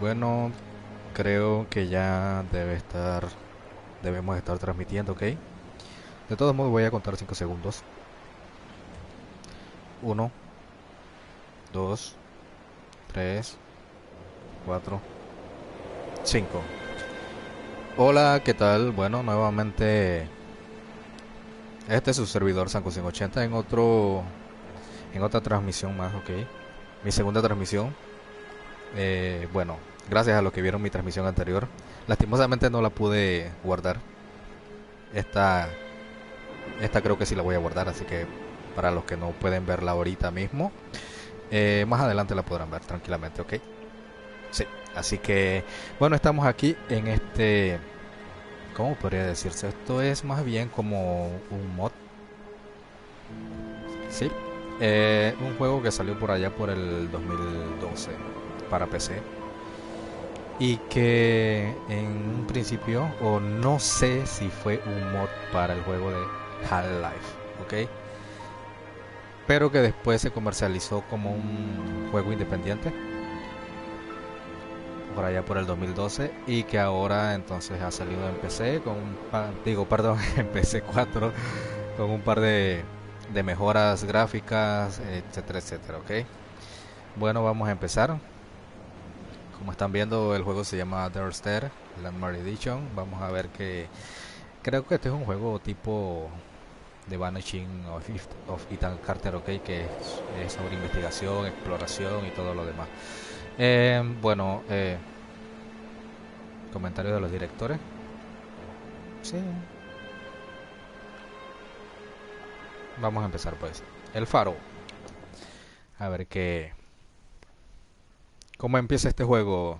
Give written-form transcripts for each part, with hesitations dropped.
Bueno, creo que ya debemos estar transmitiendo, ¿ok? De todos modos voy a contar 5 segundos. 1, 2, 3, 4, 5. Hola, ¿qué tal? Bueno, nuevamente este es su servidor Sanco180 en otra transmisión más, ¿ok? Mi segunda transmisión. Bueno, gracias a los que vieron mi transmisión anterior. Lastimosamente no la pude guardar. Esta, esta creo que sí la voy a guardar, así que para los que no pueden verla ahorita mismo, más adelante la podrán ver tranquilamente, ¿ok? Sí, así que bueno, estamos aquí en este, ¿cómo podría decirse? Esto es más bien como un mod, ¿sí? Un juego que salió por allá por el 2012 para PC y que en un principio, o no sé si fue un mod para el juego de Half-Life, ¿ok? Pero que después se comercializó como un juego independiente por allá por el 2012 y que ahora entonces ha salido en PC con en ps4 con un par de mejoras gráficas, etcétera, etcétera, ¿ok? Bueno, vamos a empezar. Como están viendo, el juego se llama The Esther Landmark Edition. Vamos a ver que creo que este es un juego tipo The Vanishing of Ethan Carter, ¿ok? Que es sobre investigación, exploración y todo lo demás. Bueno, comentarios de los directores. Sí, vamos a empezar pues. El faro. A ver qué. ¿Cómo empieza este juego?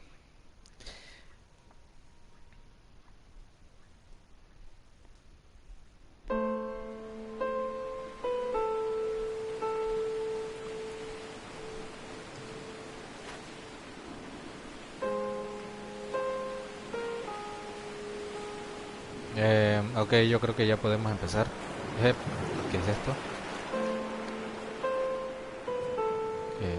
Ok, yo creo que ya podemos empezar. Eh, ¿Qué es esto?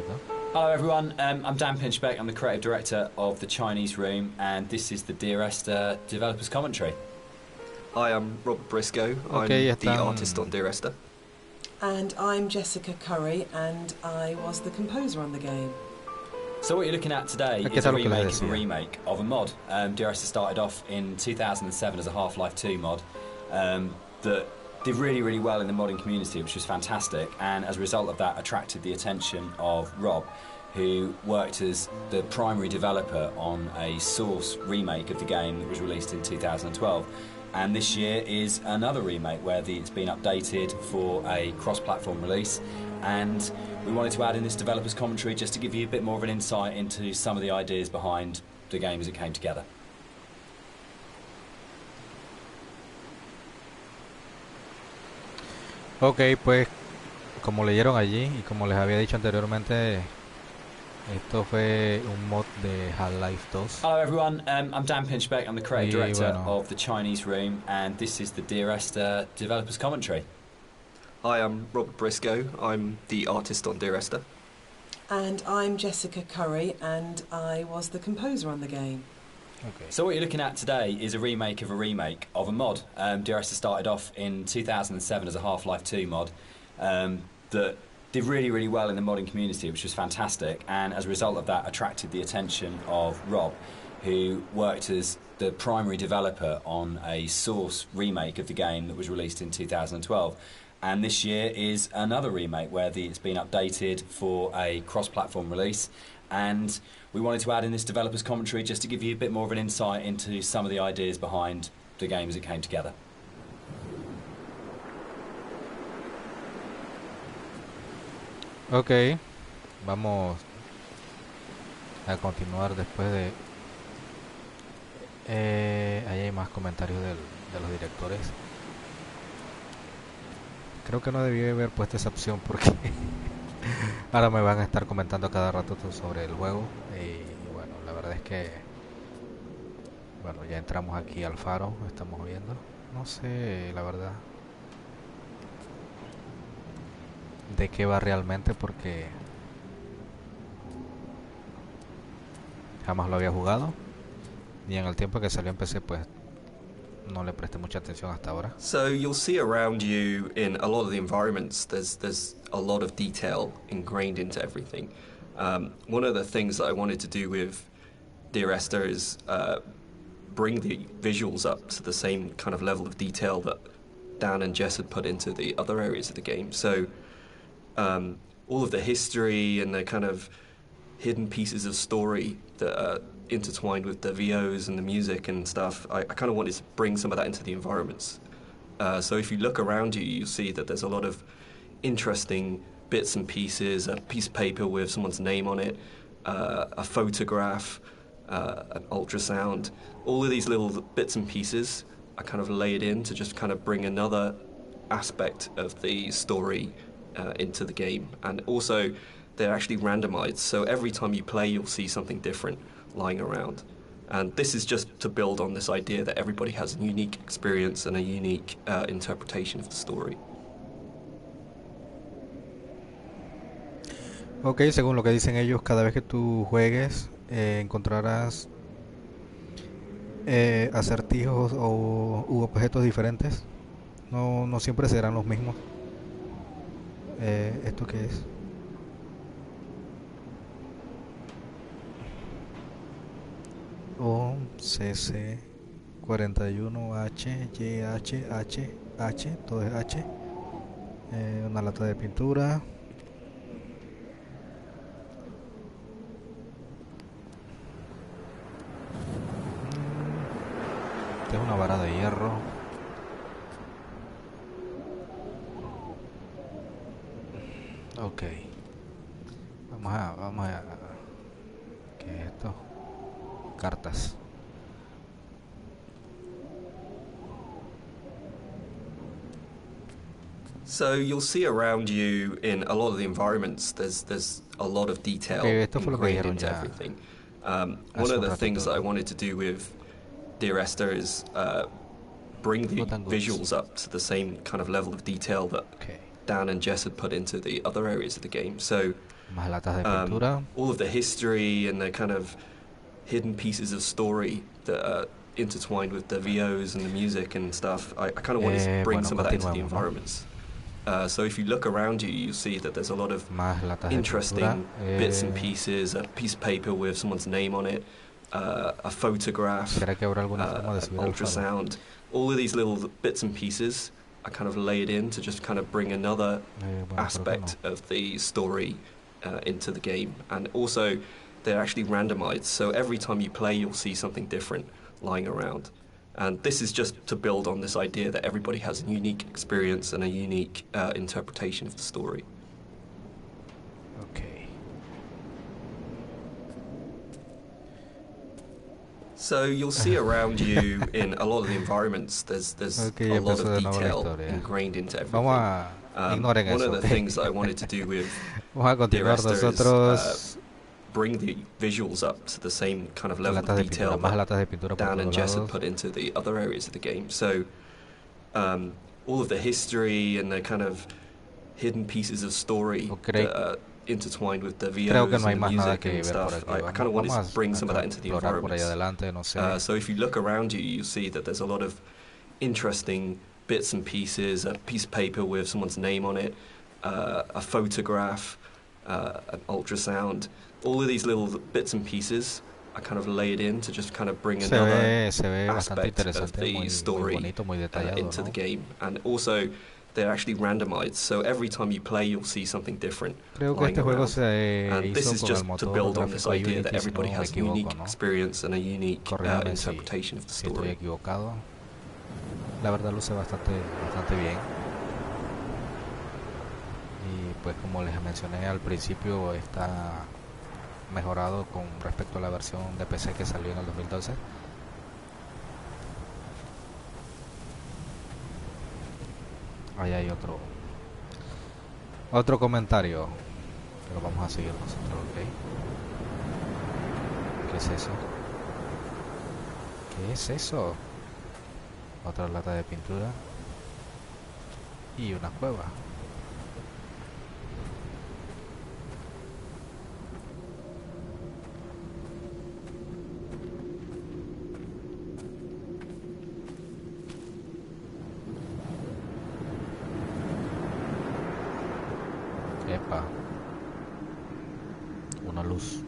¿No? Hello everyone, I'm Dan Pinchbeck, I'm the creative director of the Chinese Room, and this is the Dear Esther developers commentary. Hi, I'm Robert Briscoe, Ok, I'm the están. artist on Dear Esther. And I'm Jessica Curry, and I was the composer on the game. So what you're looking at today Aquí is está a lo que les remake of a decía. remake of a mod. Dear Esther started off in 2007 as a Half-Life 2 mod that did really, really well in the modding community, which was fantastic, and as a result of that attracted the attention of Rob, who worked as the primary developer on a Source remake of the game that was released in 2012. And this year is another remake where it's been updated for a cross-platform release, and we wanted to add in this developer's commentary just to give you a bit more of an insight into some of the ideas behind the game as it came together. Ok, pues como leyeron allí y como les había dicho anteriormente, esto fue un mod de Half-Life 2. Hello everyone, I'm Dan Pinchbeck, I'm the creative director bueno, of the Chinese Room, and this is the Dear Esther developers commentary. Hi, I'm Robert Briscoe, I'm the artist on Dear Esther. And I'm Jessica Curry, and I was the composer on the game. okay. So what you're looking at today is a remake of a mod. Dear Esther started off in 2007 as a Half-Life 2 mod that did really, really well in the modding community, which was fantastic, and as a result of that attracted the attention of Rob, who worked as the primary developer on a Source remake of the game that was released in 2012. And this year is another remake where it's been updated for a cross-platform release, and we wanted to add in this developer's commentary just to give you a bit more of an insight into some of the ideas behind the game as it came together. Ok, vamos a continuar después de... ahí hay más comentarios de los directores. Creo que no debí haber puesto esa opción porque ahora me van a estar comentando cada rato sobre el juego. Y bueno, la verdad es que... Bueno, ya entramos aquí al faro, estamos viendo. No sé, la verdad, de qué va realmente porque jamás lo había jugado. Y en el tiempo que salió en PC, pues no le presté mucha atención hasta ahora. So you'll see around you in a lot of the environments, there's a lot of detail ingrained into everything. One of the things that I wanted to do with Dear Esther is bring the visuals up to the same kind of level of detail that Dan and Jess had put into the other areas of the game. So all of the history and the kind of hidden pieces of story that are intertwined with the VOs and the music and stuff, I kind of wanted to bring some of that into the environments. So if you look around you, you'll see that there's a lot of interesting bits and pieces, a piece of paper with someone's name on it, a photograph, an ultrasound. All of these little bits and pieces are kind of layered in to just kind of bring another aspect of the story into the game. And also, they're actually randomized, so every time you play, you'll see something different lying around. And this is just to build on this idea that everybody has a unique experience and a unique interpretation of the story. Ok, según lo que dicen ellos, cada vez que tú juegues encontrarás acertijos u objetos diferentes. No siempre serán los mismos. ¿Esto qué es? O CC 41H YH H, todo es H. Una lata de pintura. Esta es una vara de hierro. Ok. Vamos a ¿qué es esto? Cartas. So you'll see around you in a lot of the environments, there's a lot of detail Esto fue lo que ingrained dijeron into ya everything. One of the things that I wanted to do with Dear Esther is bring the visuals up to the same kind of level of detail that Dan and Jess had put into the other areas of the game. So Más latas de pintura. all of the history and the kind of hidden pieces of story that are intertwined with the VOs and the music and stuff, I kind of wanted to bring some of that into the environments. So if you look around you, you'll see that there's a lot of interesting bits and pieces, a piece of paper with someone's name on it, a photograph, ¿Será que habrá alguna forma de an subir el faro? ultrasound. All of these little bits and pieces are kind of layered in to just kind of bring another aspect of the story into the game. And also, they're actually randomized, so every time you play, you'll see something different lying around. And this is just to build on this idea that everybody has a unique experience and a unique interpretation of the story. Okay. So you'll see around you in a lot of the environments, there's Okay, a lot empezó of de nuevo la detail historia. ingrained into everything. Vamos a ignoren One eso, of the okay. things that I wanted to do with Vamos a Dear continuar Esther is nosotros. bring the visuals up to the same kind of level Latas of de detail pintura, más that latas de pintura por Dan and todos Jess had lados. put into the other areas of the game. So all of the history and the kind of hidden pieces of story that are intertwined with the Creo que VOs no hay and the más nada music que and ver por stuff, aquí. I kind of wanted to bring some of that into the explorar por ahí environments. adelante, no sé. So if you look around you, you'll see that there's a lot of interesting bits and pieces, a piece of paper with someone's name on it, a photograph, an ultrasound. All of these little bits and pieces are kind of layered in to just kind of bring another se ve bastante aspect of interesante, the muy story bonito, muy detallado, into ¿no? the game. And also, they're actually randomized, so every time you play, you'll see something different. Creo que este juego se And this hizo is con el just to motor build on this gráfico idea that Unity, si everybody no me has a unique equivoco, ¿no? experience and a unique Corrígame interpretation of the si estoy story. equivocado. La verdad luce bastante bien. Y pues como les mencioné al principio, está mejorado con respecto a la versión de PC que salió en el 2012. Ahí hay otro comentario, pero vamos a seguir nosotros, ¿ok? ¿Qué es eso? ¿Qué es eso? Otra lata de pintura y una cueva. Epa, una luz.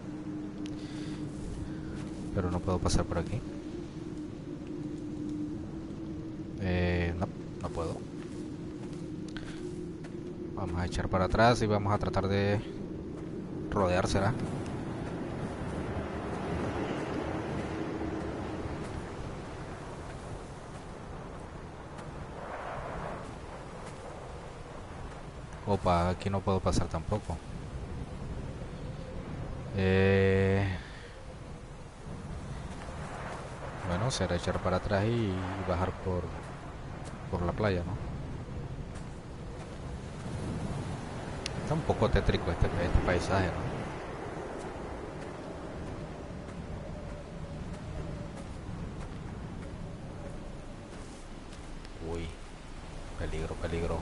Pero no puedo pasar por aquí. No, no puedo. Vamos a echar para atrás y vamos a tratar de rodear, ¿será? Opa, aquí no puedo pasar tampoco. Bueno, será echar para atrás y bajar por la playa, ¿no? Está un poco tétrico este paisaje, ¿no? Uy, peligro, peligro.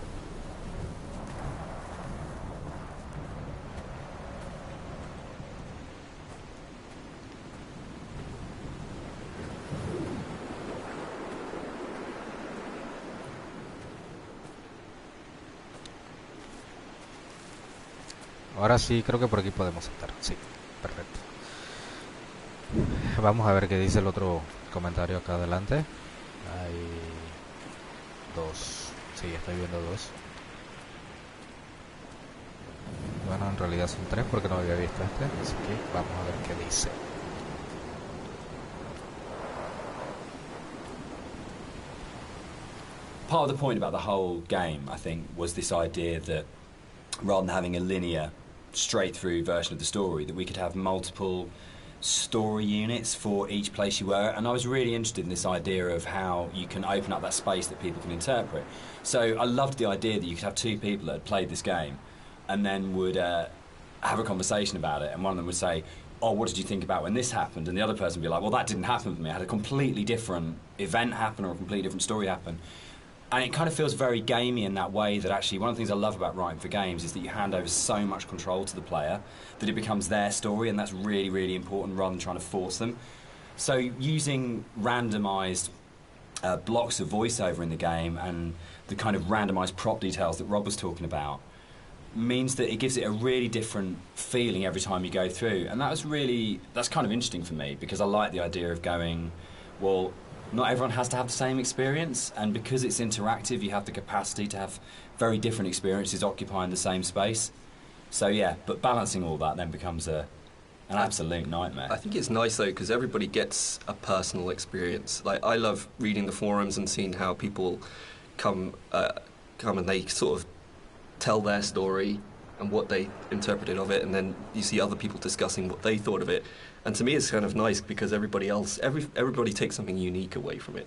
Ahora sí, creo que por aquí podemos saltar. Sí, perfecto. Vamos a ver qué dice el otro comentario acá adelante. Hay dos. Sí, estoy viendo dos. Bueno, en realidad son tres porque no había visto este. Así que vamos a ver qué dice. Part of the point about the whole game, I think, was this idea that rather than having a linear, straight through version of the story, that we could have multiple story units for each place you were. And I was really interested in this idea of how you can open up that space that people can interpret. So I loved the idea that you could have two people that had played this game and then would have a conversation about it, and one of them would say, oh, what did you think about when this happened? And the other person would be like, well, that didn't happen for me. I had a completely different event happen or a completely different story happen. And it kind of feels very gamey in that way, that actually one of the things I love about writing for games is that you hand over so much control to the player that it becomes their story, and that's really, really important rather than trying to force them. So using randomised blocks of voiceover in the game and the kind of randomised prop details that Rob was talking about means that it gives it a really different feeling every time you go through. And that's kind of interesting for me, because I like the idea of going, well, not everyone has to have the same experience, and because it's interactive, you have the capacity to have very different experiences occupying the same space. So yeah, but balancing all that then becomes an absolute nightmare. I think it's nice though, because everybody gets a personal experience. Like, I love reading the forums and seeing how people come and they sort of tell their story and what they interpreted of it, and then you see other people discussing what they thought of it. And to me it's kind of nice because everybody takes something unique away from it.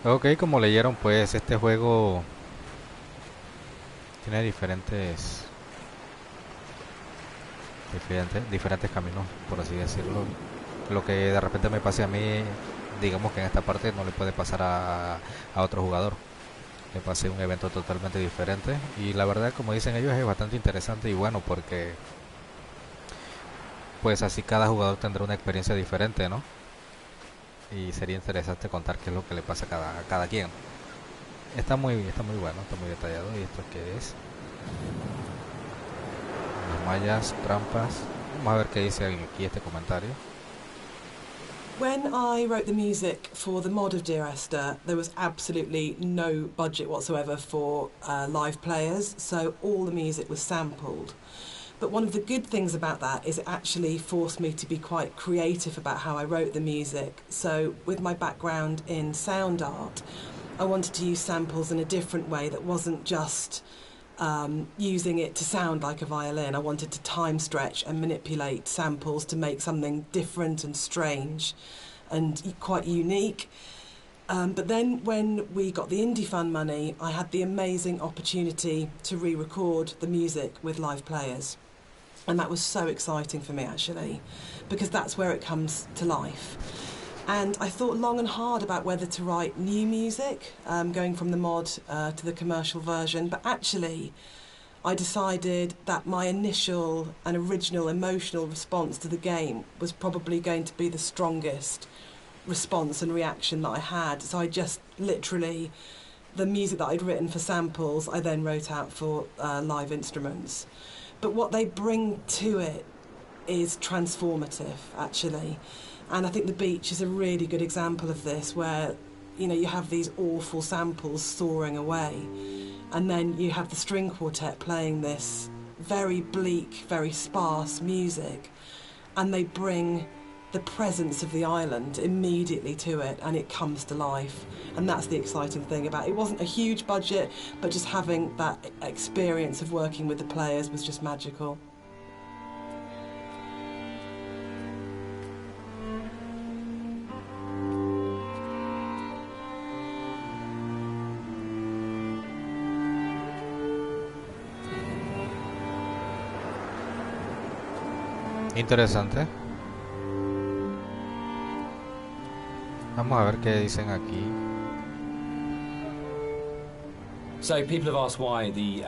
Ok, como leyeron, pues este juego tiene diferentes caminos, por así decirlo. Lo que de repente me pase a mí, digamos que en esta parte no le puede pasar a otro jugador. Le pasé un evento totalmente diferente, y la verdad, como dicen ellos, es bastante interesante y bueno, porque pues así cada jugador tendrá una experiencia diferente, ¿no? Y sería interesante contar qué es lo que le pasa a cada quien. Está muy bueno, está muy detallado. ¿Y esto qué es? Las mallas, trampas. Vamos a ver qué dice aquí este comentario. When I wrote the music for the mod of Dear Esther, there was absolutely no budget whatsoever for live players, so all the music was sampled. But one of the good things about that is it actually forced me to be quite creative about how I wrote the music. So with my background in sound art, I wanted to use samples in a different way that wasn't just using it to sound like a violin. I wanted to time stretch and manipulate samples to make something different and strange and quite unique. But then when we got the Indie Fund money, I had the amazing opportunity to re-record the music with live players. And that was so exciting for me, actually, because that's where it comes to life. And I thought long and hard about whether to write new music, going from the mod to the commercial version. But actually, I decided that my initial and original emotional response to the game was probably going to be the strongest response and reaction that I had. So I just literally the music that I'd written for samples, I then wrote out for live instruments. But what they bring to it is transformative, actually. And I think The Beach is a really good example of this, where, you know, you have these awful samples soaring away, and then you have the string quartet playing this very bleak, very sparse music, and they bring the presence of the island immediately to it, and it comes to life. And that's the exciting thing about it. It wasn't a huge budget, but just having that experience of working with the players was just magical. Interesante. Vamos a ver qué dicen aquí. So people have asked why the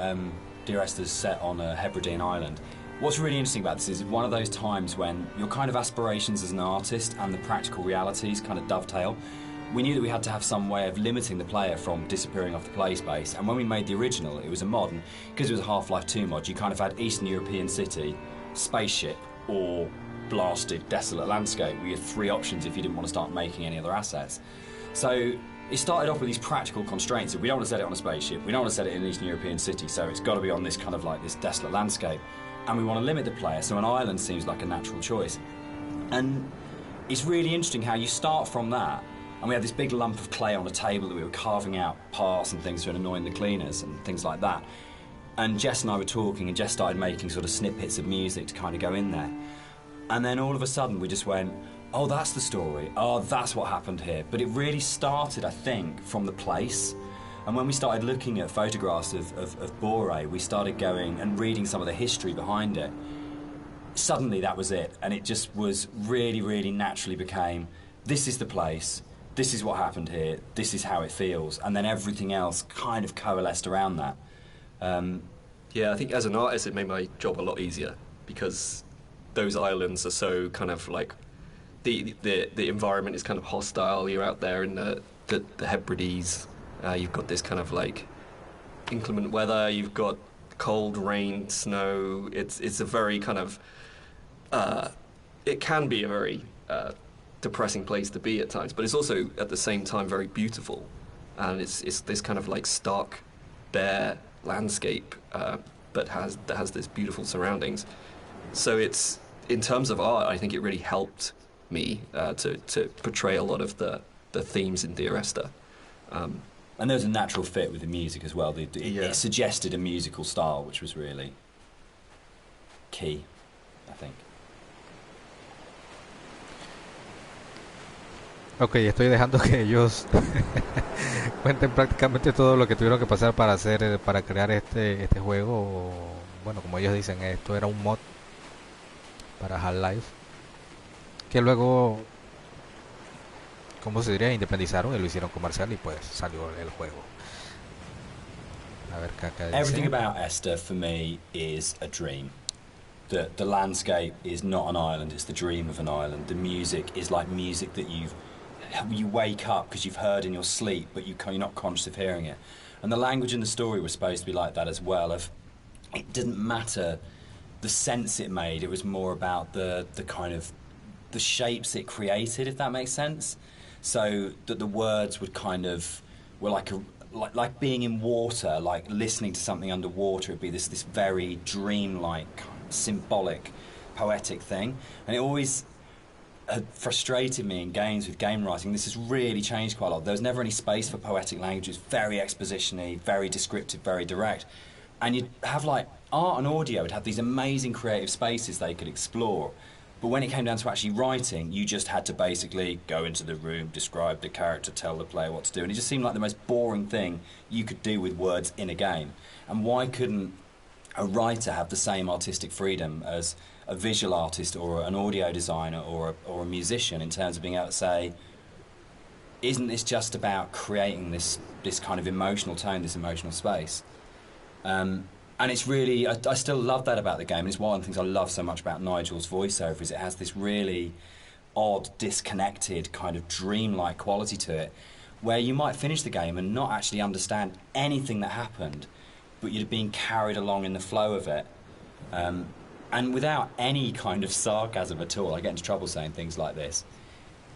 Dear Esther's set on a Hebridean island. What's really interesting about this is one of those times when your kind of aspirations as an artist and the practical realities kind of dovetail. We knew that we had to have some way of limiting the player from disappearing off the play space, and when we made the original, it was a mod, and because it was a Half-Life 2 mod, you kind of had Eastern European city, spaceship, or blasted, desolate landscape. We had three options if you didn't want to start making any other assets. So it started off with these practical constraints. We don't want to set it on a spaceship, we don't want to set it in an Eastern European city, so it's got to be on this kind of like this desolate landscape. And we want to limit the player, so an island seems like a natural choice. And it's really interesting how you start from that, and we had this big lump of clay on a table that we were carving out paths and things to annoying the cleaners and things like that. And Jess and I were talking, and Jess started making sort of snippets of music to kind of go in there. And then all of a sudden we just went, oh, that's the story. Oh, that's what happened here. But it really started, I think, from the place. And when we started looking at photographs of Boré, we started going and reading some of the history behind it. Suddenly that was it. And it just was really, really naturally became, this is the place, this is what happened here, this is how it feels. And then everything else kind of coalesced around that. Yeah, I think as an artist it made my job a lot easier, because those islands are so kind of like, the environment is kind of hostile. You're out there in the Hebrides. You've got this kind of like inclement weather. You've got cold, rain, snow. It's a very kind of it can be a very depressing place to be at times, but it's also at the same time very beautiful, and it's this kind of like stark, bare landscape, but that has this beautiful surroundings. So it's, in terms of art, I think it really helped me to portray a lot of the themes in Dear Esther. And there was a natural fit with the music as well. It suggested a musical style, which was really key, I think. Ok, estoy dejando que ellos cuenten prácticamente todo lo que tuvieron que pasar para crear este juego. Bueno, como ellos dicen, esto era un mod para Half-Life, que luego, ¿cómo se diría? Independizaron y lo hicieron comercial, y pues salió el juego. A ver qué acá dice. Everything about Esther for me is a dream. The landscape is not an island, it's the dream of an island. The music is like music that you wake up because you've heard in your sleep, but you're not conscious of hearing it. And the language in the story was supposed to be like that as well. It didn't matter the sense it made, it was more about the kind of the shapes it created, if that makes sense. So that the words would kind of were like being in water, like listening to something underwater. It'd be this very dreamlike, symbolic, poetic thing. And it always had frustrated me in games with game writing. This has really changed quite a lot. There was never any space for poetic language. It was very exposition-y, very descriptive, very direct. And you'd have like art and audio would have these amazing creative spaces they could explore. But when it came down to actually writing, you just had to basically go into the room, describe the character, tell the player what to do. And it just seemed like the most boring thing you could do with words in a game. And why couldn't a writer have the same artistic freedom as a visual artist or an audio designer or a musician, in terms of being able to say, isn't this just about creating this kind of emotional tone, this emotional space? And it's really, I still love that about the game. And it's one of the things I love so much about Nigel's voiceover, is it has this really odd, disconnected, kind of dreamlike quality to it. where you might finish the game and not actually understand anything that happened, but you're being carried along in the flow of it. And without any kind of sarcasm at all, I get into trouble saying things like this.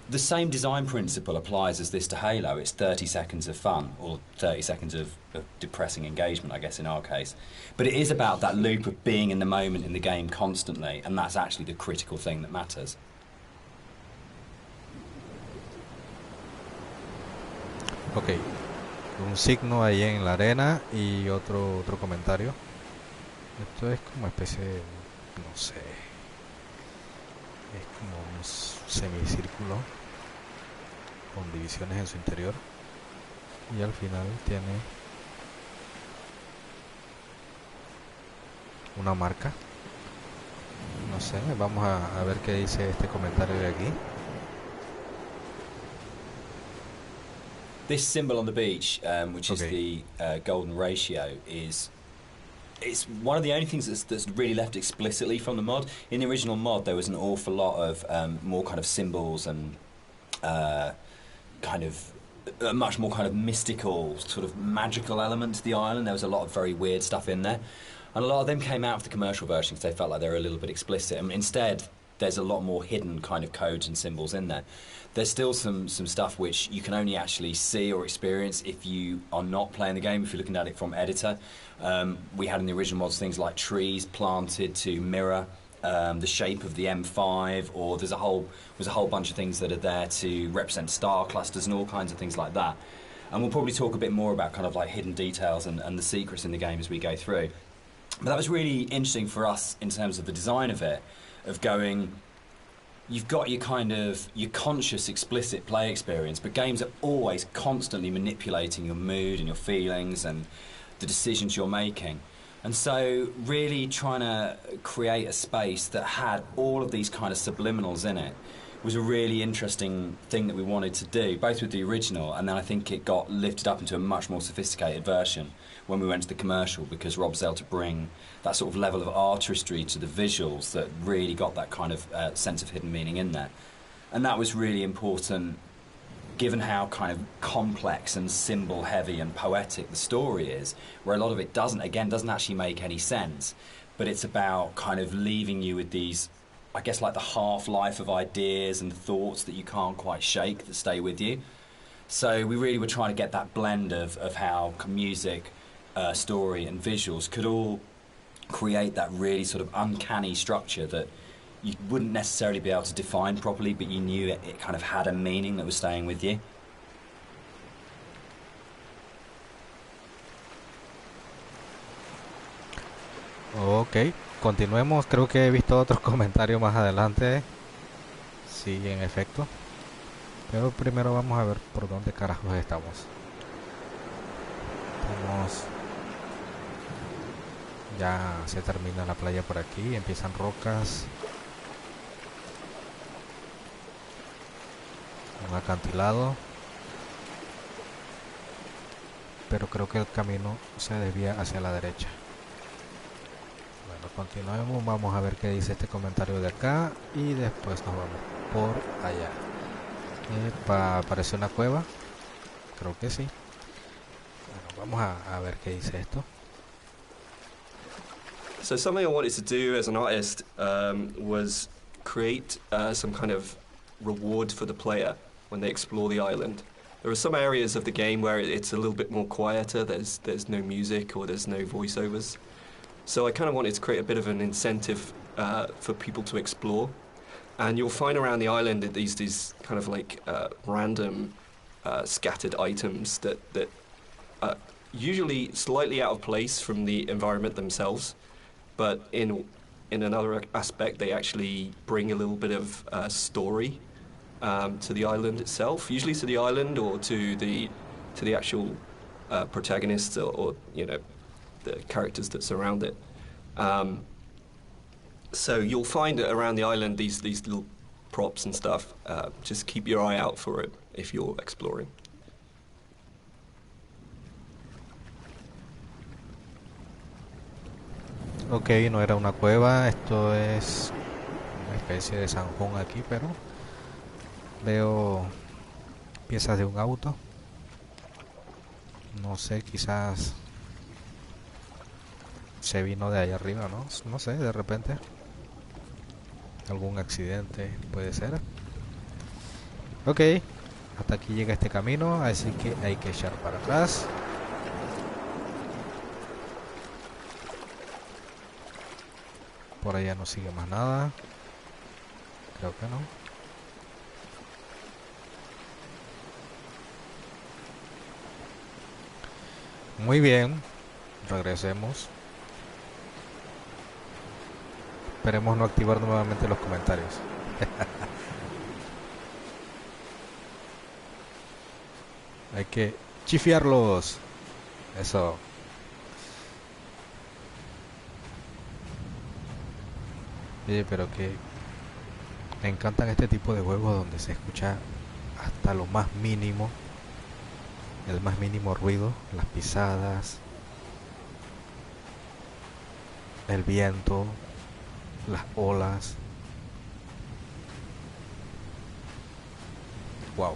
The same design principle applies as this to Halo. It's 30 seconds of fun, or 30 seconds of depressing engagement, I guess, in our case. But it is about that loop of being in the moment in the game constantly, and that's actually the critical thing that matters. Ok, un signo ahí en la arena y otro comentario. Esto es como especie de, no sé, es como un semicírculo con divisiones en su interior y al final tiene una marca. No sé, vamos a ver qué dice este comentario de aquí. This symbol on the beach, which is the golden ratio, it's one of the only things that's really left explicitly from the mod. In the original mod, there was an awful lot of more kind of symbols and kind of a much more kind of mystical, sort of magical element to the island. There was a lot of very weird stuff in there. And a lot of them came out of the commercial version because they felt like they were a little bit explicit. And instead, there's a lot more hidden kind of codes and symbols in there. There's still some stuff which you can only actually see or experience if you are not playing the game, if you're looking at it from editor. We had in the original mods things like trees planted to mirror the shape of the M5, or there's a whole bunch of things that are there to represent star clusters and all kinds of things like that. And we'll probably talk a bit more about kind of like hidden details and the secrets in the game as we go through. But that was really interesting for us in terms of the design of it, of going, you've got your kind of, your conscious, explicit play experience, but games are always constantly manipulating your mood and your feelings and the decisions you're making. And so really trying to create a space that had all of these kind of subliminals in it was a really interesting thing that we wanted to do, both with the original, and then I think it got lifted up into a much more sophisticated version when we went to the commercial, because Rob's able to bring that sort of level of artistry to the visuals that really got that kind of sense of hidden meaning in there. And that was really important, given how kind of complex and symbol heavy and poetic the story is, where a lot of it doesn't actually make any sense, but it's about kind of leaving you with these, I guess, like the half-life of ideas and thoughts that you can't quite shake, that stay with you. So we really were trying to get that blend of how music, story and visuals could all create that really sort of uncanny structure that you wouldn't necessarily be able to define properly, but you knew it kind of had a meaning that was staying with you. Ok, continuemos. Creo que he visto otros comentarios más adelante. Sí, en efecto. Pero primero vamos a ver por dónde carajos estamos. Ya se termina la playa por aquí, empiezan rocas, un acantilado, pero creo que el camino se desvía hacia la derecha. Bueno, continuemos, vamos a ver qué dice este comentario de acá y después nos vamos por allá. Parece una cueva, creo que sí. Bueno, vamos a ver qué dice esto. So something I wanted to do as an artist was create some kind of reward for the player when they explore the island. There are some areas of the game where it's a little bit more quieter, there's no music or there's no voiceovers. So I kind of wanted to create a bit of an incentive for people to explore. And you'll find around the island that these kind of like random scattered items that are usually slightly out of place from the environment themselves. But in another aspect, they actually bring a little bit of story to the island itself, usually to the island or to the actual protagonists or you know, the characters that surround it. So you'll find that around the island these little props and stuff. Just keep your eye out for it if you're exploring. Ok, no era una cueva, esto es una especie de zanjón aquí, pero veo piezas de un auto No sé, quizás se vino de allá arriba, ¿no? No sé, de repente. Algún accidente puede ser. Ok, hasta aquí llega este camino, así que hay que echar para atrás. Por allá no sigue más nada. Creo que no. Muy bien, regresemos. Esperemos no activar nuevamente los comentarios. Hay que chifiarlos. Eso. Oye, pero que me encantan este tipo de juegos donde se escucha hasta lo más mínimo, el más mínimo ruido, las pisadas, el viento, las olas. Wow.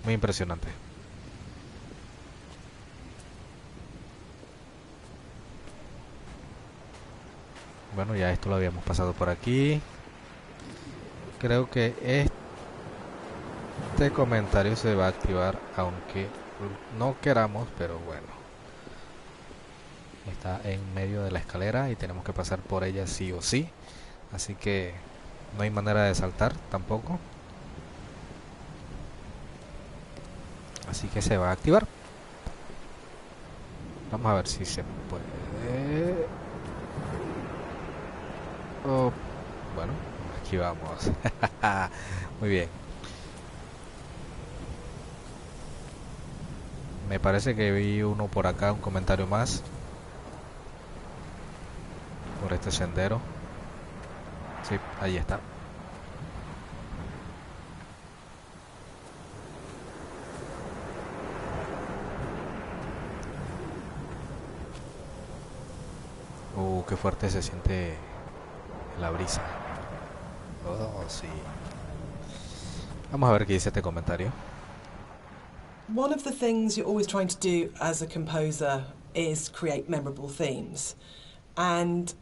Muy impresionante. Bueno, ya esto lo habíamos pasado por aquí. Creo que este comentario se va a activar aunque no queramos, pero bueno. Está en medio de la escalera y tenemos que pasar por ella sí o sí. Así que no hay manera de saltar tampoco. Así que se va a activar. Vamos a ver si se puede. Oh, bueno, aquí vamos. Muy bien. Me parece que vi uno por acá, un comentario más. Por este sendero. Sí, ahí está. Qué fuerte se siente la brisa. Oh, sí. Vamos a ver qué dice este comentario. One of the things you're always trying to do as a composer is create memorable themes. And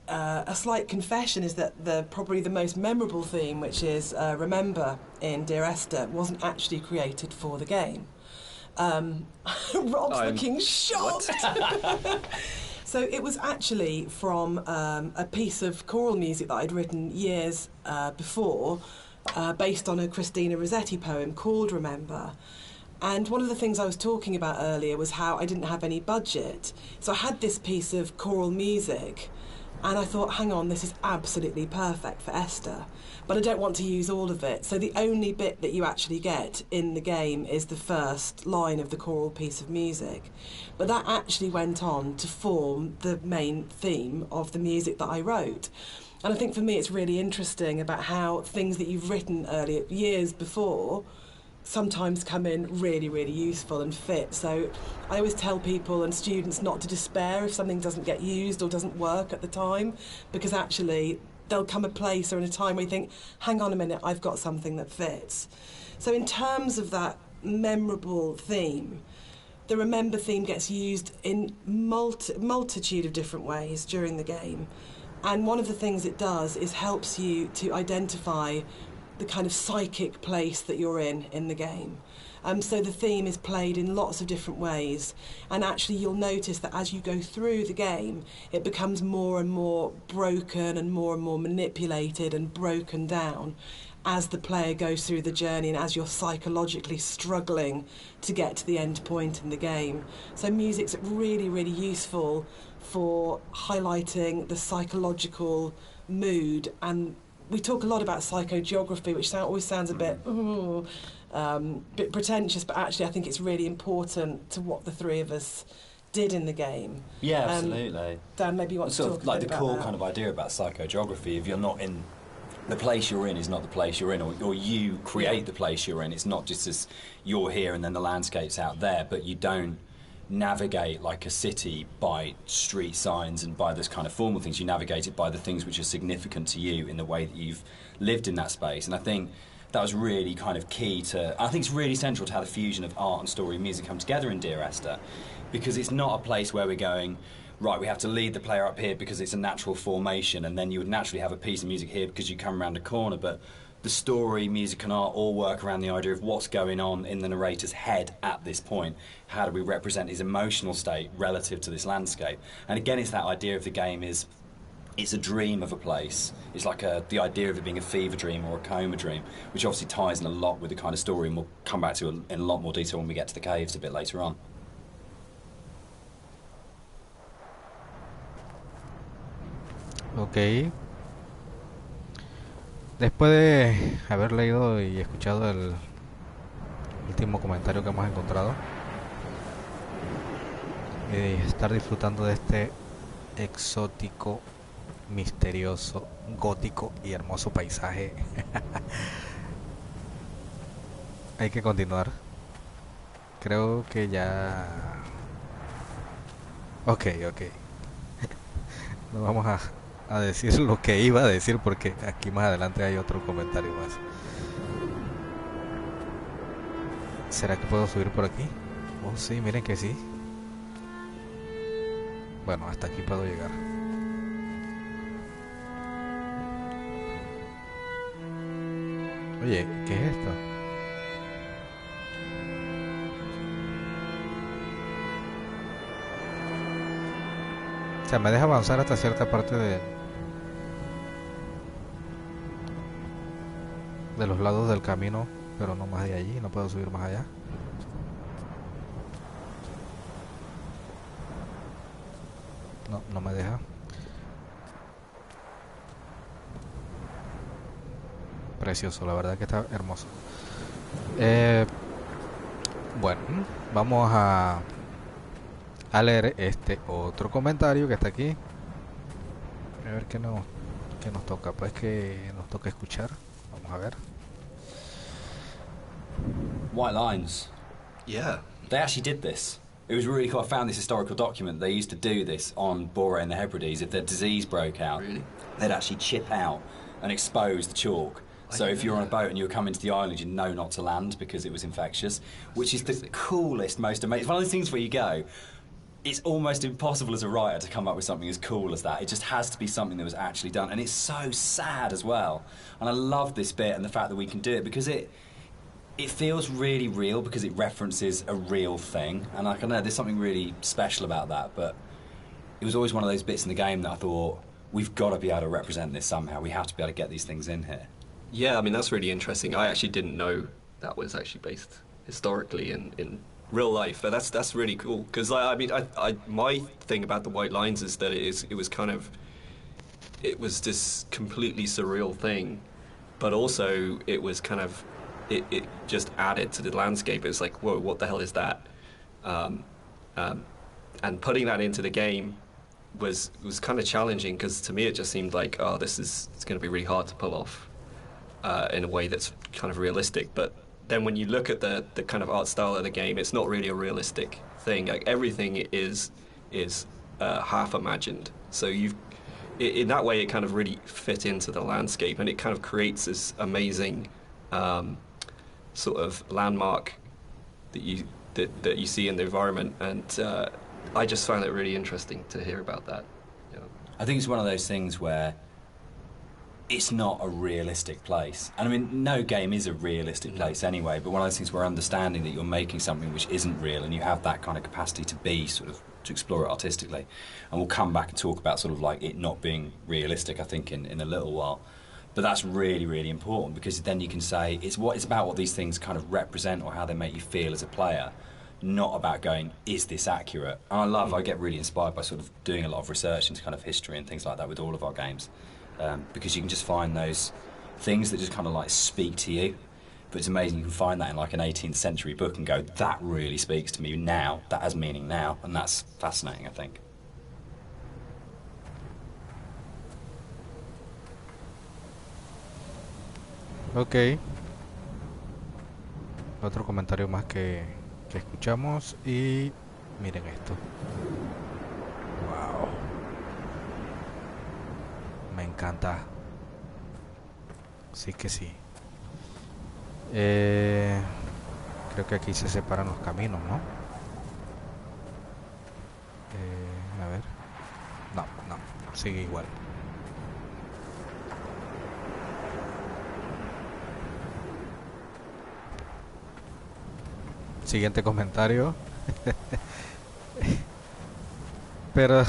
a slight confession is that probably the most memorable theme, which is Remember in Dear Esther, wasn't actually created for the game. Rob's looking shocked. So it was actually from a piece of choral music that I'd written years before, based on a Christina Rossetti poem called Remember. And one of the things I was talking about earlier was how I didn't have any budget. So I had this piece of choral music, and I thought, hang on, this is absolutely perfect for Esther. But I don't want to use all of it. So the only bit that you actually get in the game is the first line of the choral piece of music. But that actually went on to form the main theme of the music that I wrote. And I think for me it's really interesting about how things that you've written earlier, years before, sometimes come in really, really useful and fit. So I always tell people and students not to despair if something doesn't get used or doesn't work at the time, because actually there'll come a place or in a time where you think, hang on a minute, I've got something that fits. So in terms of that memorable theme, the Remember theme gets used in multitude of different ways during the game. And one of the things it does is helps you to identify the kind of psychic place that you're in the game. So the theme is played in lots of different ways, and actually you'll notice that as you go through the game it becomes more and more broken and more manipulated and broken down as the player goes through the journey and as you're psychologically struggling to get to the end point in the game. So music's really, really useful for highlighting the psychological mood. And we talk a lot about psychogeography, which always sounds a bit pretentious, but actually I think it's really important to what the three of us did in the game. Yeah, absolutely. Dan, maybe you want to talk sort of like a bit the about core that. kind of idea about psychogeography. If you're not in the place you're in, is not the place you're in, or you create the place you're in. It's not just as you're here and then the landscape's out there, but you don't navigate like a city by street signs and by those kind of formal things. You navigate it by the things which are significant to you in the way that you've lived in that space. And I think that was really kind of key to. I think it's really central to how the fusion of art and story and music come together in Dear Esther, because it's not a place where we're going, right, we have to lead the player up here because it's a natural formation, and then you would naturally have a piece of music here because you come around a corner. But the story, music and art all work around the idea of what's going on in the narrator's head at this point. How do we represent his emotional state relative to this landscape? And again, it's that idea of the game is, it's a dream of a place. It's like the idea of it being a fever dream or a coma dream, which obviously ties in a lot with the kind of story, and we'll come back to in a lot more detail when we get to the caves a bit later on. Ok. Después de haber leído y escuchado el último comentario que hemos encontrado y estar disfrutando de este exótico, misterioso, gótico y hermoso paisaje, hay que continuar. Creo que ya... Ok. Nos vamos a decir lo que iba a decir, porque aquí más adelante hay otro comentario más. ¿Será que puedo subir por aquí? Oh, sí, miren que sí. Bueno, hasta aquí puedo llegar. Oye, ¿qué es esto? O sea, me deja avanzar hasta cierta parte de los lados del camino, pero no más de allí. No puedo subir más allá. No me deja. Precioso, la verdad que está hermoso. Bueno, vamos a leer este otro comentario que está aquí. A ver qué nos toca. Pues que nos toca escuchar. Vamos a ver. White Lines. Yeah. They actually did this. It was really cool. I found this historical document. They used to do this on Bore and the Hebrides. If their disease broke out, Really? they'd actually chip out and expose the chalk. So if you're on a boat and you were coming to the island, you'd know not to land because it was infectious, which is the coolest, most amazing... It's one of those things where you go, it's almost impossible as a writer to come up with something as cool as that. It just has to be something that was actually done. And it's so sad as well. And I love this bit and the fact that we can do it because it feels really real because it references a real thing. And I don't know, there's something really special about that. But it was always one of those bits in the game that I thought, we've got to be able to represent this somehow. We have to be able to get these things in here. Yeah, I mean, that's really interesting. I actually didn't know that was actually based historically in real life, but that's really cool. Because, I mean, my thing about the White Lines is that it was this completely surreal thing, but also it was kind of, it just added to the landscape. It's like, whoa, what the hell is that? And putting that into the game was kind of challenging, because to me it just seemed like, oh, it's going to be really hard to pull off in a way that's kind of realistic. But then when you look at the kind of art style of the game, it's not really a realistic thing. Like, everything is half imagined. So in that way, it kind of really fit into the landscape, and it kind of creates this amazing sort of landmark that you see in the environment. And I just found it really interesting to hear about that. You know. I think it's one of those things where it's not a realistic place. And I mean, no game is a realistic place anyway, but one of those things where understanding that you're making something which isn't real, and you have that kind of capacity to explore it artistically. And we'll come back and talk about sort of like it not being realistic, I think, in a little while. But that's really, really important, because then you can say it's about what these things kind of represent or how they make you feel as a player, not about going, is this accurate? And I get really inspired by sort of doing a lot of research into kind of history and things like that with all of our games. Because you can just find those things that just kind of like speak to you. But it's amazing you can find that in like an 18th century book and go, that really speaks to me now, that has meaning now, and that's fascinating, I think. Ok. Otro comentario más que escuchamos, y miren esto. Wow. Me encanta. Sí que sí. Eh, creo que aquí se separan los caminos, ¿no? A ver. No, no, sigue igual. Siguiente comentario. Pero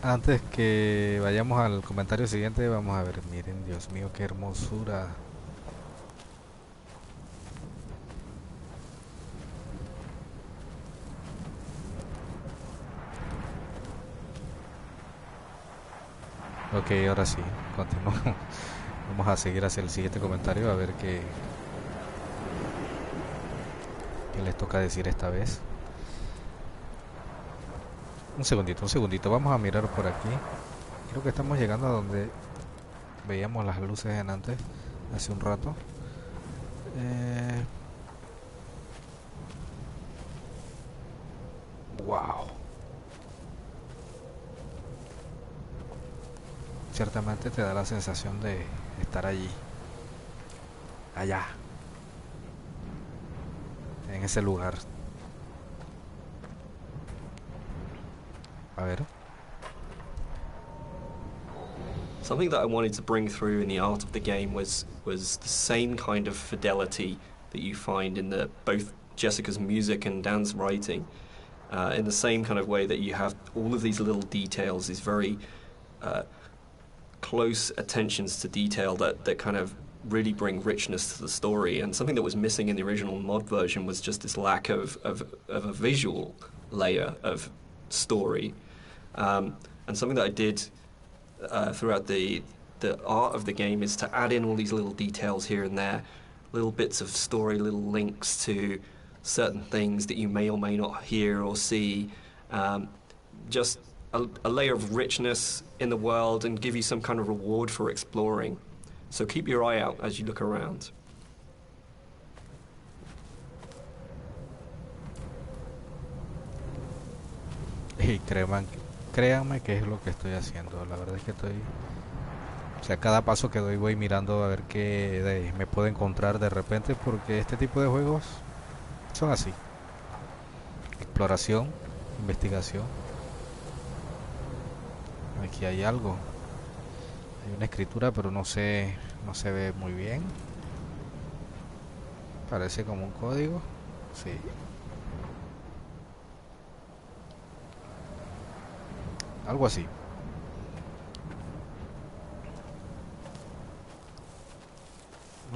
antes que vayamos al comentario siguiente, vamos a ver. Miren, Dios mío, qué hermosura. Ok, ahora sí, continuamos. Vamos a seguir hacia el siguiente comentario a ver qué les toca decir esta vez. Un segundito, vamos a mirar por aquí. Creo que estamos llegando a donde veíamos las luces en antes, hace un rato. Wow. Ciertamente te da la sensación de estar allí, allá, en ese lugar. A ver. Something that I wanted to bring through in the art of the game was the same kind of fidelity that you find in the both Jessica's music and Dan's writing. In the same kind of way that you have all of these little details, these very close attentions to detail that kind of really bring richness to the story. And something that was missing in the original mod version was just this lack of a visual layer of story. And something that I did throughout the art of the game is to add in all these little details here and there, little bits of story, little links to certain things that you may or may not hear or see, just a layer of richness in the world and give you some kind of reward for exploring. So keep your eye out as you look around. Y créanme que es lo que estoy haciendo. La verdad es que estoy... O sea, cada paso que doy voy mirando a ver qué me puedo encontrar de repente, porque este tipo de juegos son así. Exploración, investigación. Aquí hay algo. Hay una escritura, pero no sé, no se ve muy bien. Parece como un código. Sí. Algo así.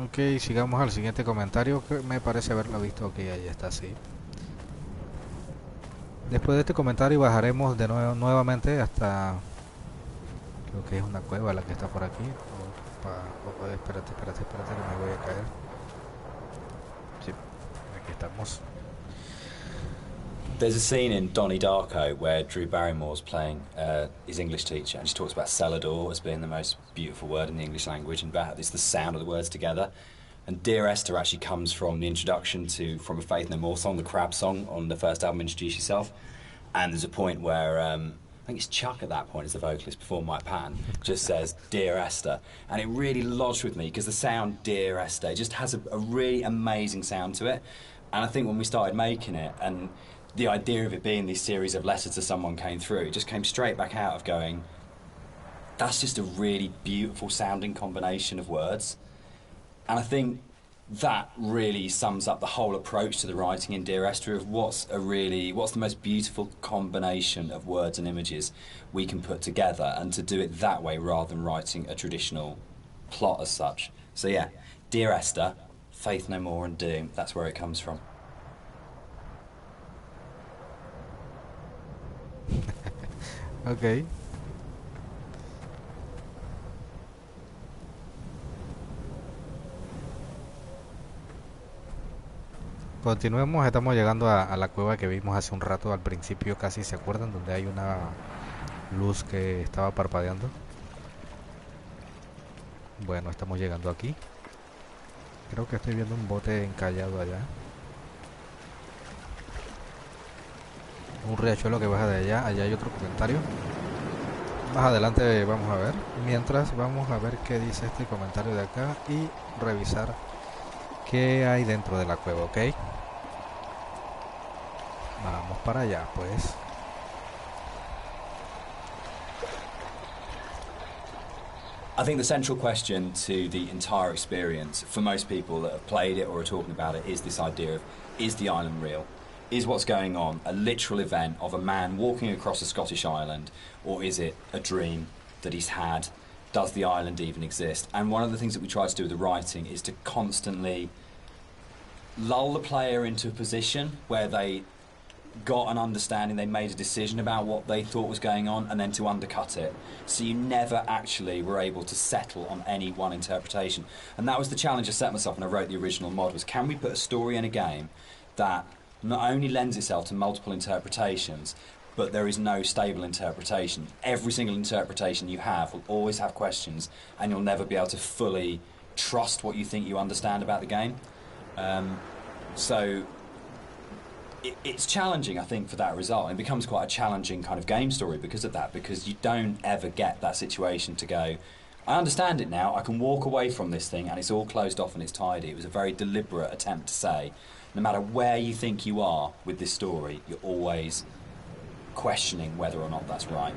Ok, sigamos al siguiente comentario que me parece haberlo visto. Ok, ahí está, sí. Después de este comentario bajaremos de nuevo nuevamente hasta... Creo que es una cueva la que está por aquí. Espérate que me voy a caer. Sí, aquí estamos. There's a scene in Donnie Darko where Drew Barrymore's playing his English teacher, and she talks about Celador as being the most beautiful word in the English language, and about it's the sound of the words together. And Dear Esther actually comes from the introduction to From a Faith No More song, the Crab song on the first album, Introduce Yourself. And there's a point where I think it's Chuck at that point as the vocalist before Mike Patton just says Dear Esther, and it really lodged with me because the sound Dear Esther just has a really amazing sound to it. And I think when we started making it, and the idea of it being this series of letters to someone came through, it just came straight back out of going, that's just a really beautiful sounding combination of words. And I think that really sums up the whole approach to the writing in Dear Esther of what's the most beautiful combination of words and images we can put together, and to do it that way rather than writing a traditional plot as such. So yeah, Dear Esther, Faith No More and Doom, that's where it comes from. Ok. Continuemos, estamos llegando a la cueva que vimos hace un rato al principio, casi se acuerdan, donde hay una luz que estaba parpadeando. Bueno, estamos llegando aquí. Creo que estoy viendo un bote encallado allá. Un riachuelo que baja de allá. Allá hay otro comentario. Más adelante vamos a ver. Mientras vamos a ver qué dice este comentario de acá y revisar qué hay dentro de la cueva, ¿ok? Vamos para allá, pues. I think the central question to the entire experience, for most people that have played it or are talking about it, is this idea of, is the island real? Is what's going on a literal event of a man walking across a Scottish island, or is it a dream that he's had? Does the island even exist? And one of the things that we try to do with the writing is to constantly lull the player into a position where they got an understanding, they made a decision about what they thought was going on, and then to undercut it. So you never actually were able to settle on any one interpretation. And that was the challenge I set myself when I wrote the original mod, was can we put a story in a game that not only lends itself to multiple interpretations, but there is no stable interpretation. Every single interpretation you have will always have questions, and you'll never be able to fully trust what you think you understand about the game. So it's challenging, I think, for that result. And it becomes quite a challenging kind of game story because of that, because you don't ever get that situation to go, I understand it now, I can walk away from this thing and it's all closed off and it's tidy. It was a very deliberate attempt to say, no matter where you think you are with this story, you're always questioning whether or not that's right.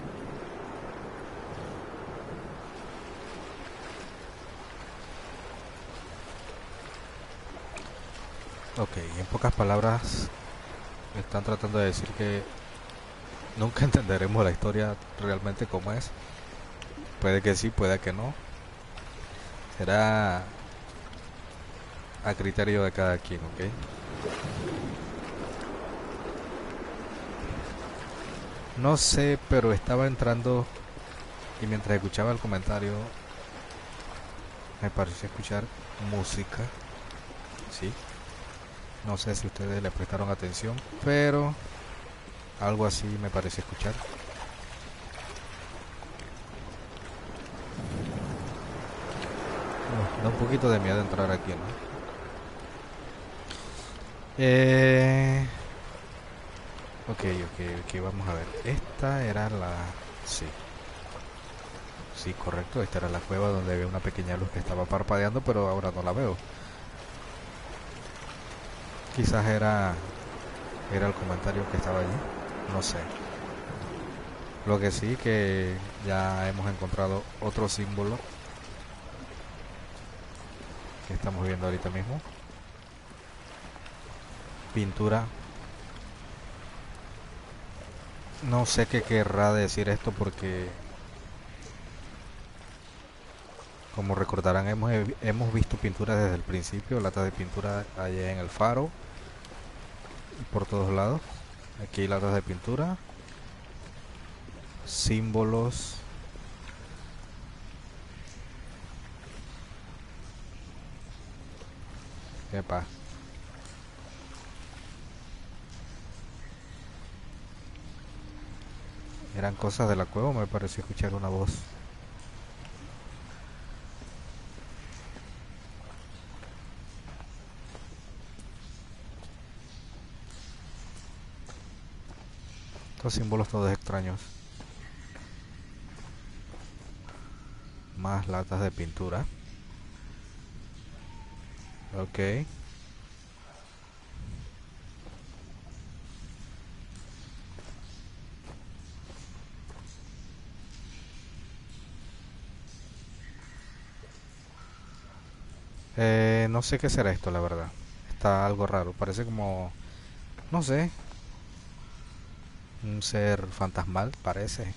Ok, en pocas palabras están tratando de decir que nunca entenderemos la historia realmente como es. Puede que sí, puede que no. Será a criterio de cada quien, ¿ok? No sé, pero estaba entrando y mientras escuchaba el comentario me pareció escuchar música. Sí. No sé si ustedes le prestaron atención, pero algo así me parece escuchar. Da un poquito de miedo entrar aquí, ¿no? Ok, vamos a ver. Esta era la... Sí. Sí, correcto. Esta era la cueva donde había una pequeña luz que estaba parpadeando, pero ahora no la veo. Quizás era el comentario que estaba allí, no sé. Lo que sí que ya hemos encontrado otro símbolo que estamos viendo ahorita mismo. Pintura. No sé qué querrá decir esto porque, como recordarán, hemos visto pintura desde el principio, latas de pintura allá en el faro. Por todos lados. Aquí hay latas de pintura, símbolos, epa. Eran cosas de la cueva, me pareció escuchar una voz. Estos símbolos todos extraños. Más latas de pintura. Ok. No sé qué será esto, la verdad. Está algo raro. Parece como... No sé. Un ser fantasmal, parece.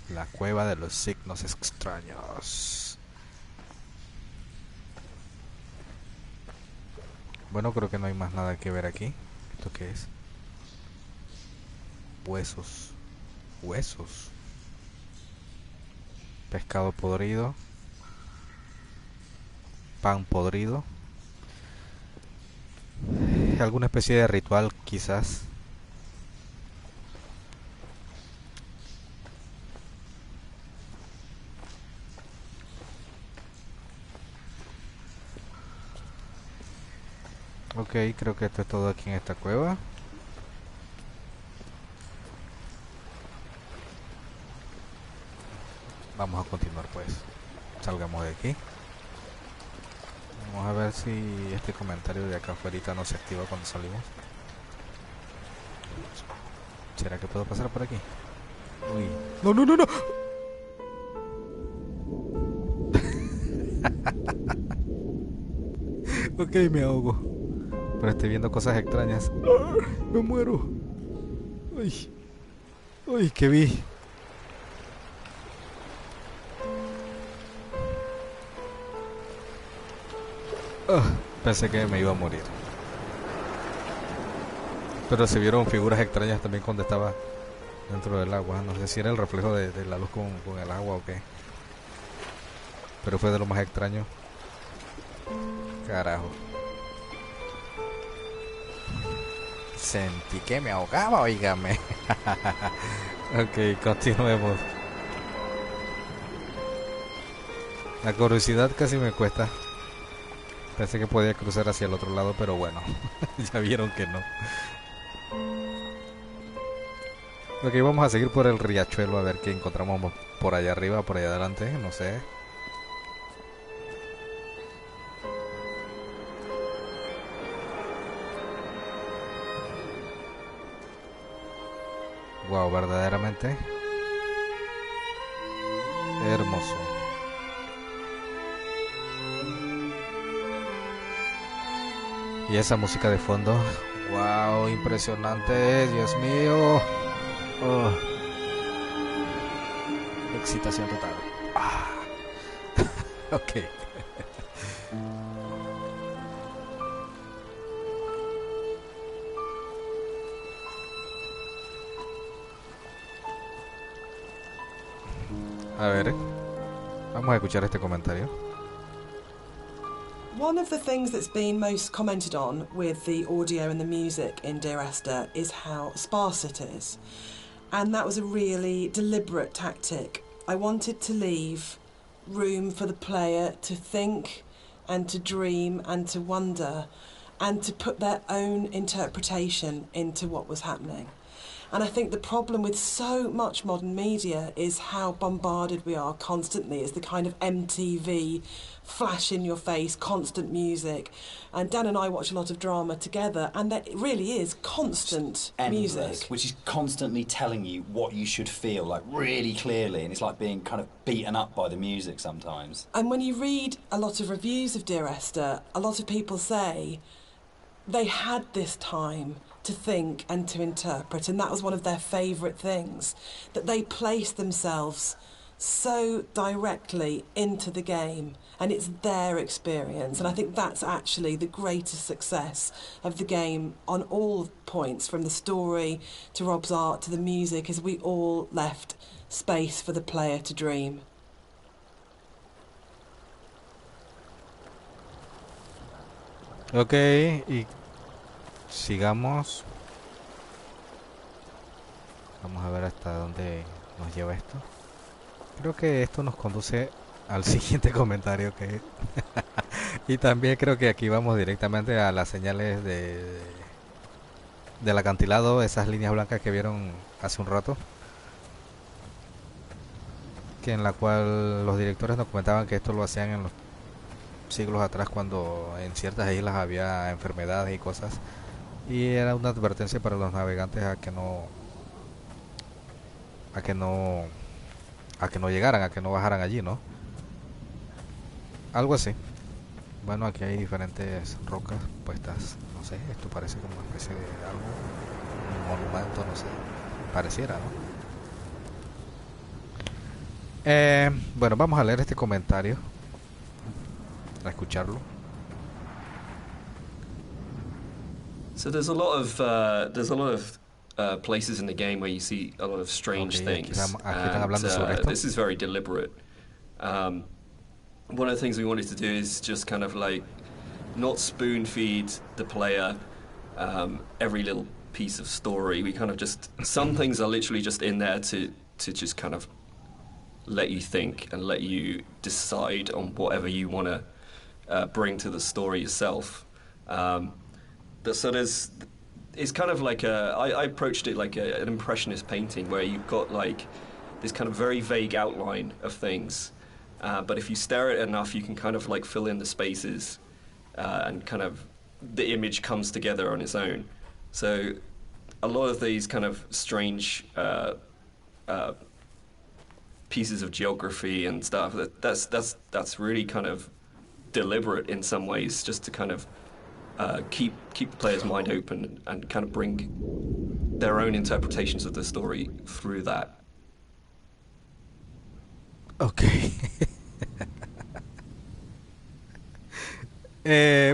La cueva de los signos extraños. Bueno, creo que no hay más nada que ver aquí. ¿Esto qué es? Huesos. Huesos. Pescado podrido. Pan podrido. Alguna especie de ritual, quizás. Ok, creo que esto es todo aquí en esta cueva. Vamos a continuar pues. Salgamos de aquí. Vamos a ver si este comentario de acá afuera no se activa cuando salimos. ¿Será que puedo pasar por aquí? Uy. No, no, no, no. Ok, me ahogo. Pero estoy viendo cosas extrañas. ¡Ah! Me muero. Uy. Uy, ¿qué vi? Ah, pensé que me iba a morir. Pero se vieron figuras extrañas también cuando estaba dentro del agua. No sé si era el reflejo de la luz con el agua o qué. Pero fue de lo más extraño. Carajo. Sentí que me ahogaba, oígame. Ok, continuemos. La curiosidad casi me cuesta. Pensé que podía cruzar hacia el otro lado, pero bueno. Ya vieron que no. Ok, vamos a seguir por el riachuelo a ver qué encontramos por allá arriba, por allá adelante, no sé. Wow, verdaderamente hermoso. Y esa música de fondo, wow, impresionante, Dios mío. Oh, excitación total. Ah, ok. A ver, vamos a escuchar este comentario. One of the things that's been most commented on with the audio and the music in Dear Esther is how sparse it is. And that was a really deliberate tactic. I wanted to leave room for the player to think and to dream and to wonder and to put their own interpretation into what was happening. And I think the problem with so much modern media is how bombarded we are constantly. It's the kind of MTV, flash in your face, constant music. And Dan and I watch a lot of drama together, and that really is constant Endless, music. which is constantly telling you what you should feel, like really clearly, and it's like being kind of beaten up by the music sometimes. And when you read a lot of reviews of Dear Esther, a lot of people say they had this time to think and to interpret, and that was one of their favourite things, that they placed themselves so directly into the game, and it's their experience. And I think that's actually the greatest success of the game on all points, from the story to Rob's art to the music, is we all left space for the player to dream. Ok, y sigamos. Vamos a ver hasta dónde nos lleva esto. Creo que esto nos conduce al siguiente comentario que y también creo que aquí vamos directamente a las señales del acantilado, esas líneas blancas que vieron hace un rato, que en la cual los directores nos comentaban que esto lo hacían en los siglos atrás cuando en ciertas islas había enfermedades y cosas, y era una advertencia para los navegantes a que no a que no a que no llegaran, a que no bajaran allí, ¿no? Algo así. Bueno, aquí hay diferentes rocas puestas, no sé, esto parece como una especie de algo, un monumento, no sé, pareciera, ¿no? Bueno, vamos a leer este comentario, a escucharlo. So there's a lot of places in the game where you see a lot of strange Okay, things. aquí están hablando sobre esto. This is very deliberate. One of the things we wanted to do is just kind of like not spoon feed the player every little piece of story. We kind of just, some things are literally just in there to just kind of let you think and let you decide on whatever you want to bring to the story yourself. so there's it's kind of like I approached it like an impressionist painting where you've got like this kind of very vague outline of things, but if you stare at it enough, you can kind of like fill in the spaces, and kind of the image comes together on its own. So a lot of these kind of strange pieces of geography and stuff, that's really kind of deliberate in some ways, just to kind of keep the player's mind open and kind of bring their own interpretations of the story through that. Ok.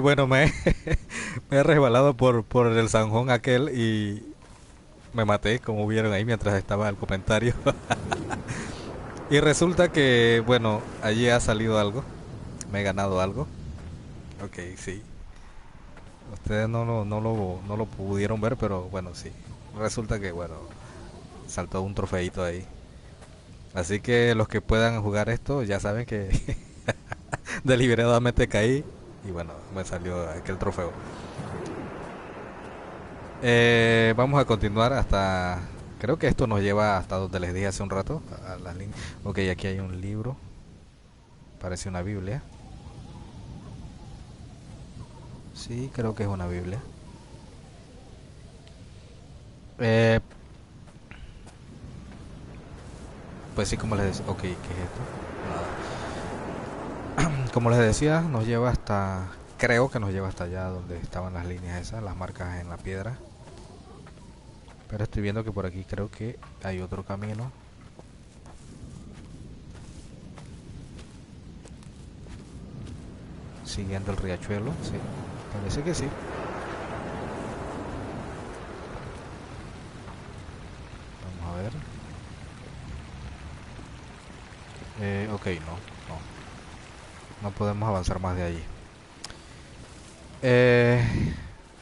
Bueno, me he resbalado por el zanjón aquel y me maté, como vieron ahí mientras estaba el comentario. Y resulta que, bueno, allí ha salido algo. Me he ganado algo. Ok, sí. Ustedes no lo pudieron ver, pero bueno, sí. Resulta que, bueno, saltó un trofeito ahí. Así que los que puedan jugar esto ya saben que deliberadamente caí y bueno, me salió aquel trofeo. Vamos a continuar hasta... Creo que esto nos lleva hasta donde les dije hace un rato. A las líneas. Ok, aquí hay un libro. Parece una Biblia. Sí, creo que es una Biblia. Eh, pues sí, como les decía... Ok, ¿qué es esto? Nada. Como les decía, nos lleva hasta... Creo que nos lleva hasta allá donde estaban las líneas esas, las marcas en la piedra. Pero estoy viendo que por aquí creo que hay otro camino. Siguiendo el riachuelo, sí. Parece que sí. Vamos a ver. Ok, no. No podemos avanzar más de allí.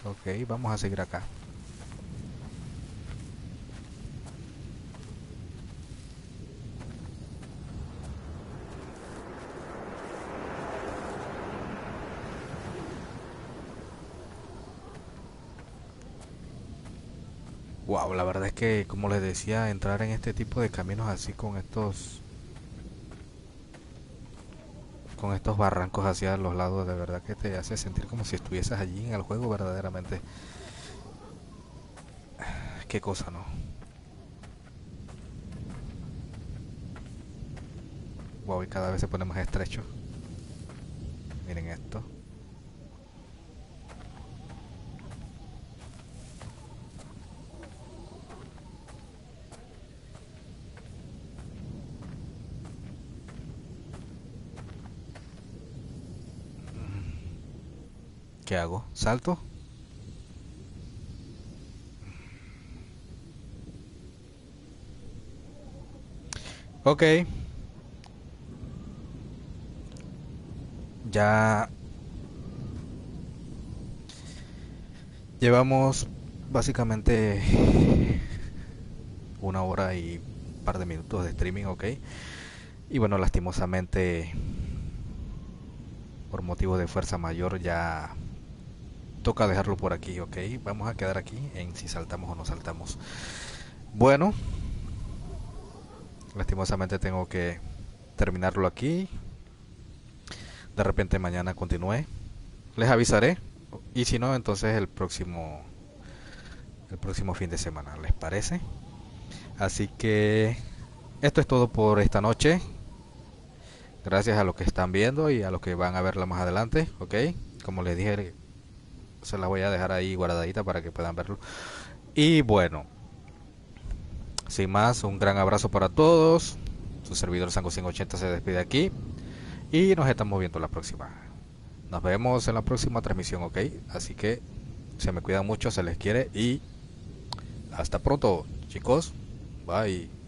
Ok, vamos a seguir acá. Wow, la verdad es que, como les decía, entrar en este tipo de caminos así con estos barrancos hacia los lados, de verdad que te hace sentir como si estuvieses allí en el juego verdaderamente. Qué cosa, ¿no? Wow, y cada vez se pone más estrecho. Miren esto. ¿Qué hago? ¿Salto? Ok. Ya llevamos básicamente 1 hora y un par de minutos de streaming, ok. Y bueno, lastimosamente, por motivo de fuerza mayor, ya toca dejarlo por aquí, ok. Vamos a quedar aquí en si saltamos o no saltamos. Bueno, lastimosamente tengo que terminarlo aquí. De repente mañana continúe. Les avisaré. Y si no, entonces el próximo fin de semana, ¿les parece? Así que esto es todo por esta noche. Gracias a los que están viendo y a los que van a verla más adelante, ¿ok? Como les dije, se la voy a dejar ahí guardadita para que puedan verlo. Y bueno, sin más, un gran abrazo para todos. Su servidor Sango 180 se despide aquí. Y nos estamos viendo la próxima. Nos vemos en la próxima transmisión, ¿ok? Así que se me cuidan mucho, se les quiere y hasta pronto, chicos. Bye.